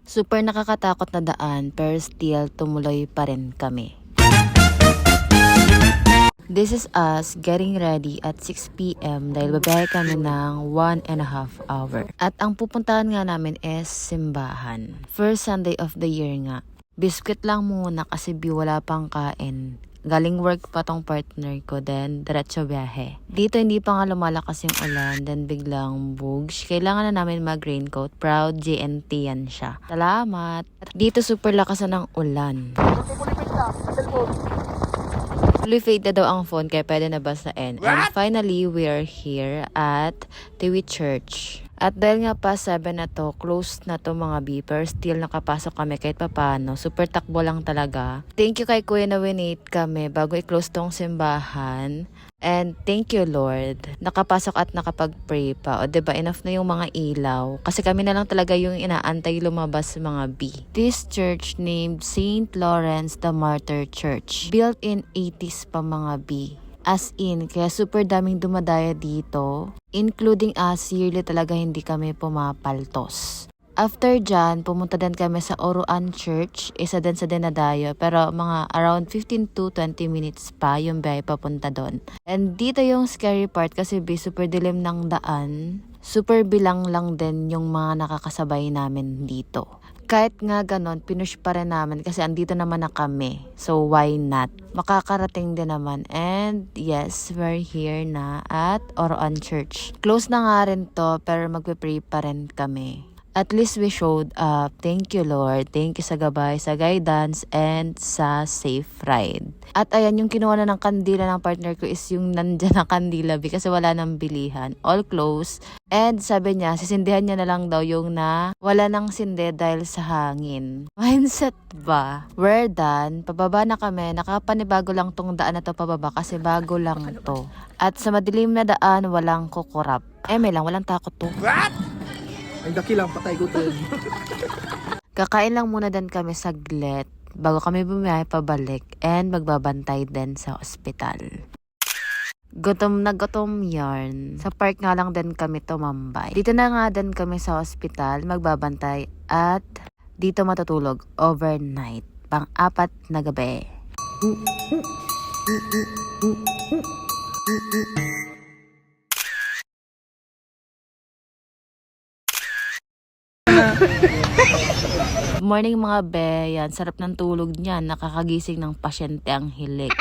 Super nakakatakot na daan pero still tumuloy pa rin kami. This is us getting ready at 6 p.m. dahil babiyahe kami ng 1.5 hour. At ang pupuntahan nga namin is simbahan. First Sunday of the year nga. Biscuit lang muna kasi wala pang kain. Galing work pa tong partner ko, then diretso biyahe. Dito hindi pa nga lumalakas yung ulan, then biglang bugs. Kailangan na namin mag-raincoat. Proud GNT yan siya. Salamat! Dito super lakasan ng ulan. Fully fade na daw ang phone kaya pwede na basain. And finally, we are here at Tiwi Church. At dahil nga pa 7 na to, close na to mga beeper, still nakapasok kami kahit papano. Super takbo lang talaga. Thank you kay Kuya na winate kami bago i-close tong simbahan. And thank you Lord. Nakapasok at nakapag-pray pa. O diba, enough na yung mga ilaw. Kasi kami na lang talaga yung inaantay lumabas mga bee. This church named St. Lawrence the Martyr Church. Built in 80s pa mga bee. As in, kaya super daming dumadaya dito. Including us, yearly talaga hindi kami pumapaltos. After dyan, pumunta din kami sa Oroan Church. Isa din sa dinadayo. Pero mga around 15 to 20 minutes pa yung biyahe papunta doon. And dito yung scary part kasi super dilim ng daan. Super bilang lang din yung mga nakakasabay namin dito. Kahit nga ganon, pinush pa rin namin kasi andito naman na kami. So, why not? Makakarating din naman. And yes, we're here na at Oroan Church. Close na nga rin to, pero magpe-pray pa rin kami. At least we showed up. Thank you Lord. Thank you sa gabay, sa guidance, and sa safe ride. At ayan, yung kinuha na ng kandila ng partner ko is yung nandyan na kandila kasi wala nang bilihan. All close. And sabi niya, sisindihan niya na lang daw yung na wala nang sinde dahil sa hangin. Mindset ba? We're done. Pababa na kami. Nakapanibago lang tong daan na to pababa kasi bago lang to. At sa madilim na daan, walang kukurap. May lang, walang takot to. What? Ay, dakilang patay ko to. Kakain lang muna din kami saglit bago kami bumiyahe pabalik and magbabantay din sa ospital. Gutom na gutom yarn. Sa park nga lang din kami tumambay. Dito na nga din kami sa ospital magbabantay at dito matutulog overnight. Pang-4 na gabi. Morning mga be, yan, sarap ng tulog niyan, nakakagising ng pasyente ang hilik.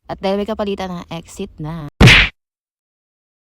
At dahil may kapalitan ng exit na.